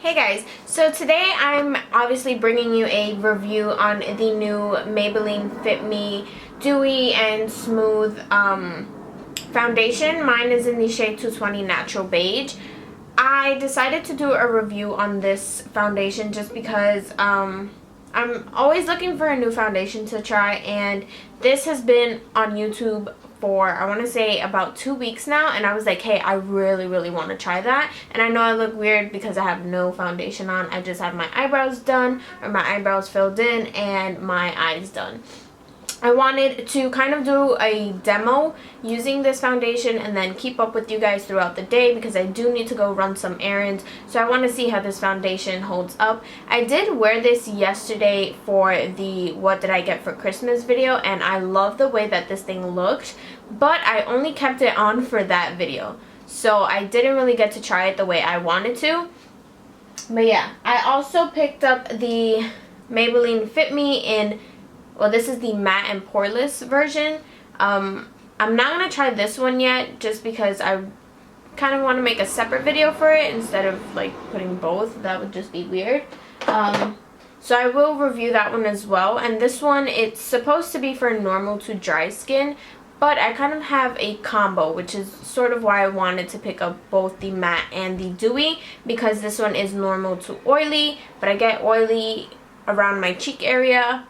Hey guys, so today I'm obviously bringing you a review on the new Maybelline Fit Me Dewy and Smooth foundation. Mine is in the shade 220 Natural Beige. I decided to do a review on this foundation just because I'm always looking for a new foundation to try, and this has been on YouTube for I want to say about 2 weeks now, and I was like, hey, I really want to try that. And I know I look weird because I have no foundation on. I just have my eyebrows done, or my eyebrows filled in, and my eyes done. I wanted to kind of do a demo using this foundation and then keep up with you guys throughout the day because I do need to go run some errands. So I want to see how this foundation holds up. I did wear this yesterday for the what did I get for Christmas video, and I love the way that this thing looked, but I only kept it on for that video. So I didn't really get to try it the way I wanted to. But yeah, I also picked up the Maybelline Fit Me in, well, this is the matte and poreless version. I'm not going to try this one yet just because I kind of want to make a separate video for it instead of like putting both. That would just be weird. So I will review that one as well. And this one, it's supposed to be for normal to dry skin, but I kind of have a combo, which is sort of why I wanted to pick up both the matte and the dewy, because this one is normal to oily, but I get oily around my cheek area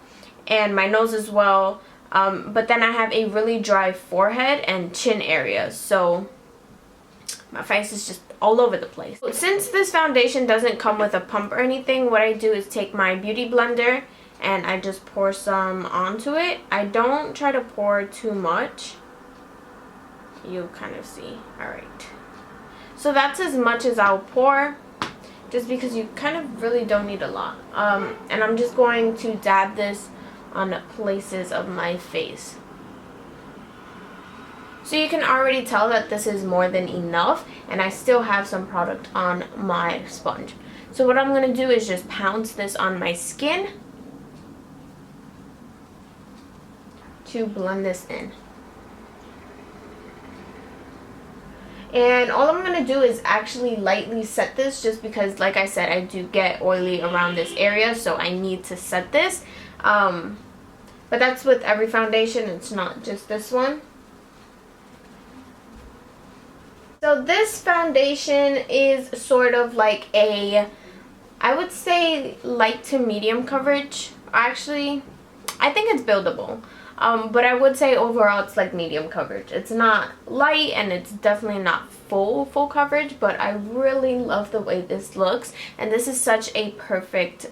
and my nose as well, but then I have a really dry forehead and chin area, so my face is just all over the place. Since this foundation doesn't come with a pump or anything, what I do is take my beauty blender and I just pour some onto it. I don't try to pour too much. You'll kind of see. Alright, so that's as much as I'll pour, just because you kind of really don't need a lot. And I'm just going to dab this on places of my face. So you can already tell that this is more than enough, and I still have some product on my sponge. So what I'm going to do is just pounce this on my skin to blend this in. And all I'm going to do is actually lightly set this, just because, like I said, I do get oily around this area, so I need to set this. But that's with every foundation, it's not just this one. So this foundation is sort of like a, I would say, light to medium coverage. Actually, I think it's buildable. But I would say overall it's like medium coverage. It's not light and it's definitely not full coverage, but I really love the way this looks, and this is such a perfect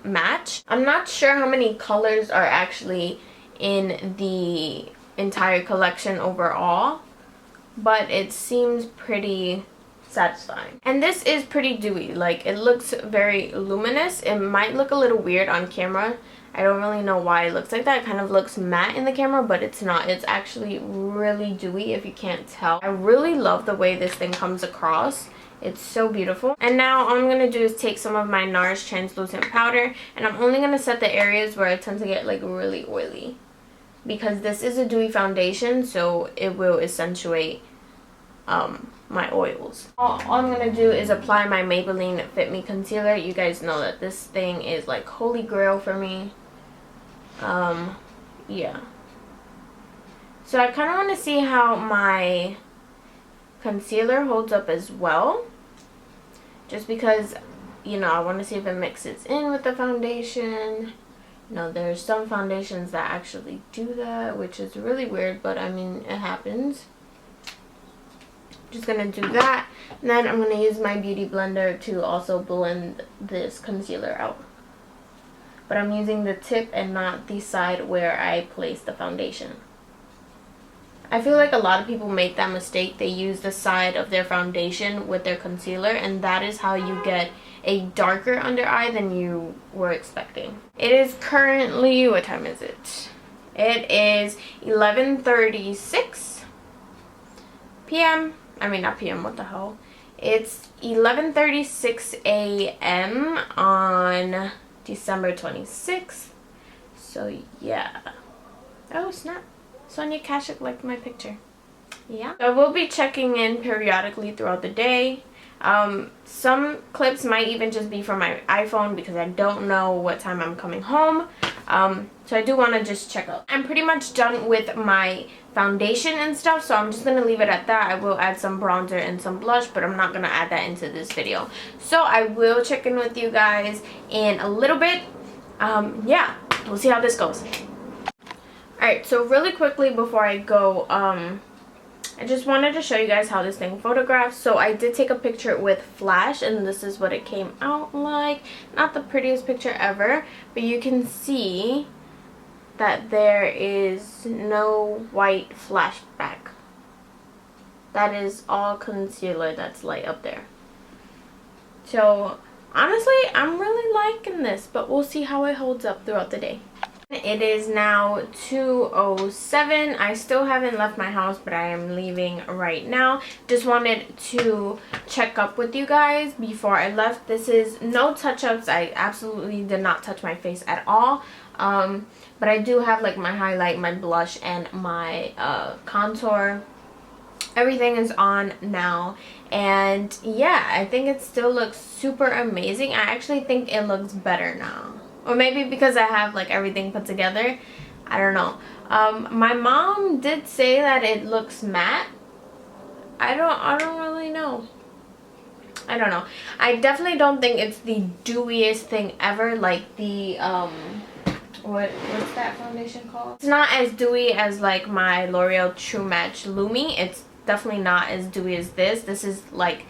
match. I'm not sure how many colors are actually in the entire collection overall, but it seems pretty satisfying. And this is pretty dewy. Like, it looks very luminous. It might look a little weird on camera. I don't really know why it looks like that. It kind of looks matte in the camera, but it's not. It's actually really dewy, if you can't tell. I really love the way this thing comes across. It's so beautiful. And now all I'm going to do is take some of my NARS translucent powder, and I'm only going to set the areas where I tend to get like really oily, because this is a dewy foundation, so it will accentuate my oils. All I'm going to do is apply my Maybelline Fit Me concealer. You guys know that this thing is like holy grail for me. Yeah. So I kind of want to see how my concealer holds up as well, just because, you know, I want to see if it mixes in with the foundation. You know, there's some foundations that actually do that, which is really weird, but I mean, it happens. Just gonna do that, and then I'm gonna use my beauty blender to also blend this concealer out. But I'm using the tip and not the side where I place the foundation. I feel like a lot of people make that mistake. They use the side of their foundation with their concealer, and that is how you get a darker under eye than you were expecting. It is currently, what time is it? It is 11:36 p.m. I mean, not p.m., what the hell? It's 11:36 a.m. on December 26th. So yeah. Oh snap. Sonia Kashuk liked my picture. Yeah. I will be checking in periodically throughout the day. Some clips might even just be from my iPhone because I don't know what time I'm coming home. So I do want to just check out. I'm pretty much done with my foundation and stuff, so I'm just going to leave it at that. I will add some bronzer and some blush, but I'm not going to add that into this video. So I will check in with you guys in a little bit. Yeah, we'll see how this goes. Alright, so really quickly before I go, I just wanted to show you guys how this thing photographs. So I did take a picture with flash, and this is what it came out like. Not the prettiest picture ever, but you can see that there is no white flashback. That is all concealer that's light up there. So honestly, I'm really liking this, but we'll see how it holds up throughout the day. It is now 2:07. I still haven't left my house, but I am leaving right now. Just wanted to check up with you guys before I left. This is no touch-ups. I absolutely did not touch my face at all. But I do have like my highlight, my blush, and my contour. Everything is on now, and yeah, I think it still looks super amazing. I actually think it looks better now. Or maybe because I have like everything put together. I don't know. My mom did say that it looks matte. I don't really know. I don't know. I definitely don't think it's the dewiest thing ever, like the what's that foundation called? It's not as dewy as like my L'Oreal True Match Lumi. It's definitely not as dewy as this. This is like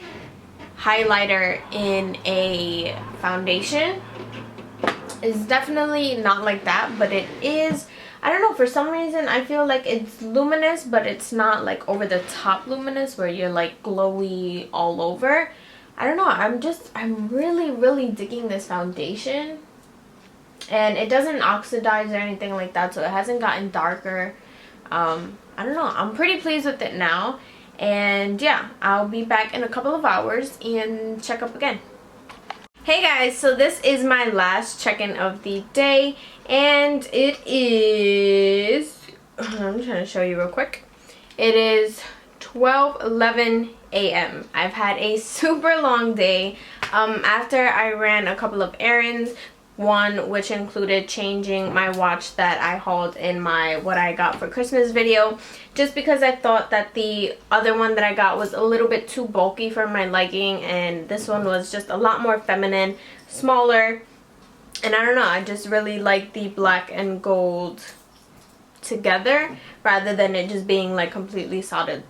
highlighter in a foundation. It's definitely not like that, but it is, I don't know, for some reason I feel like it's luminous, but it's not like over the top luminous where you're like glowy all over. I don't know, I'm really digging this foundation, and it doesn't oxidize or anything like that, so it hasn't gotten darker. I don't know, I'm pretty pleased with it now, and yeah, I'll be back in a couple of hours and check up again. Hey guys, so this is my last check-in of the day, and it is, I'm trying to show you real quick. It is 12:11 a.m. I've had a super long day. After I ran a couple of errands, one which included changing my watch that I hauled in my what I got for Christmas video, just because I thought that the other one that I got was a little bit too bulky for my liking, and this one was just a lot more feminine, smaller, and I don't know, I just really like the black and gold together rather than it just being like completely solid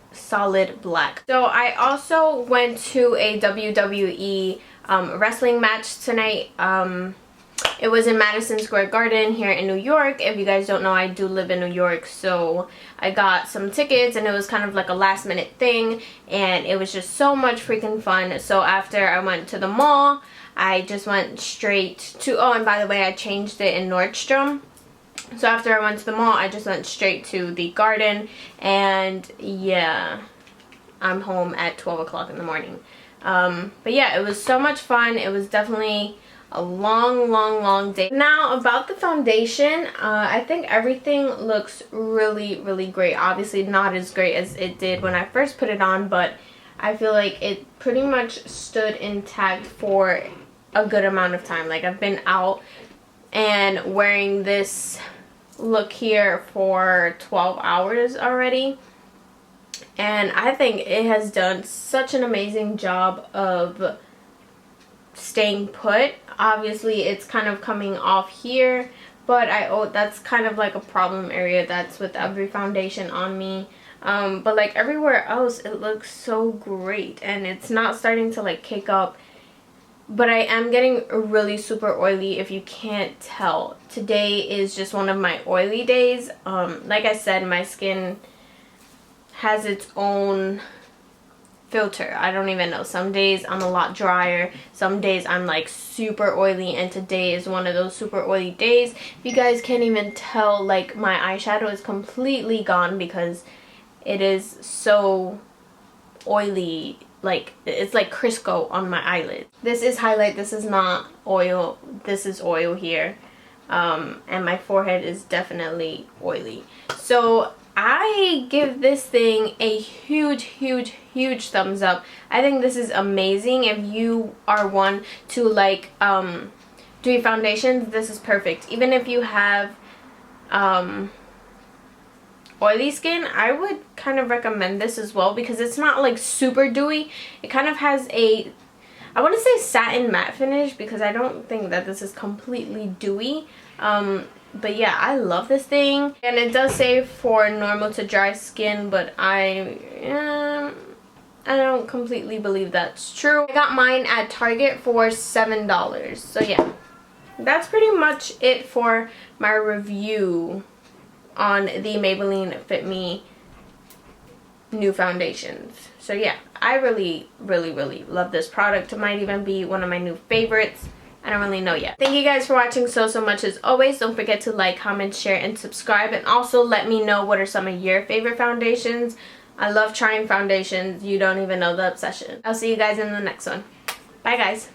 black. So I also went to a WWE wrestling match tonight. It was in Madison Square Garden here in New York. If you guys don't know, I do live in New York, so I got some tickets, and it was kind of like a last minute thing, and it was just so much freaking fun. So after I went to the mall, I just went straight to, oh, and by the way, I changed it in Nordstrom. So after I went to the mall, I just went straight to the garden, and yeah, I'm home at 12 o'clock in the morning. But yeah, it was so much fun. It was definitely a long day. Now about the foundation, I think everything looks really great. Obviously not as great as it did when I first put it on, but I feel like it pretty much stood intact for a good amount of time. Like, I've been out and wearing this look here for 12 hours already, and I think it has done such an amazing job of staying put. Obviously it's kind of coming off here, but that's kind of like a problem area that's with every foundation on me, but like everywhere else it looks so great, and it's not starting to like cake up. But I am getting really super oily, if you can't tell. Today is just one of my oily days. Like I said, my skin has its own filter. I don't even know. Some days I'm a lot drier, some days I'm like super oily, and today is one of those super oily days. If you guys can't even tell, like my eyeshadow is completely gone because it is so oily. Like, it's like Crisco on my eyelid. This is highlight, this is not oil, this is oil here, and my forehead is definitely oily. So I give this thing a huge thumbs up. I think this is amazing. If you are one to like dewy foundations, this is perfect. Even if you have oily skin, I would kind of recommend this as well because it's not like super dewy. It kind of has a, I want to say satin matte finish because I don't think that this is completely dewy. But yeah, I love this thing. And it does say for normal to dry skin, but I don't completely believe that's true. I got mine at Target for $7. So yeah, that's pretty much it for my review on the Maybelline Fit Me new foundations. So yeah, I really love this product. It might even be one of my new favorites. I don't really know yet. Thank you guys for watching so much as always. Don't forget to like, comment, share, and subscribe. And also let me know what are some of your favorite foundations. I love trying foundations. You don't even know the obsession. I'll see you guys in the next one. Bye guys.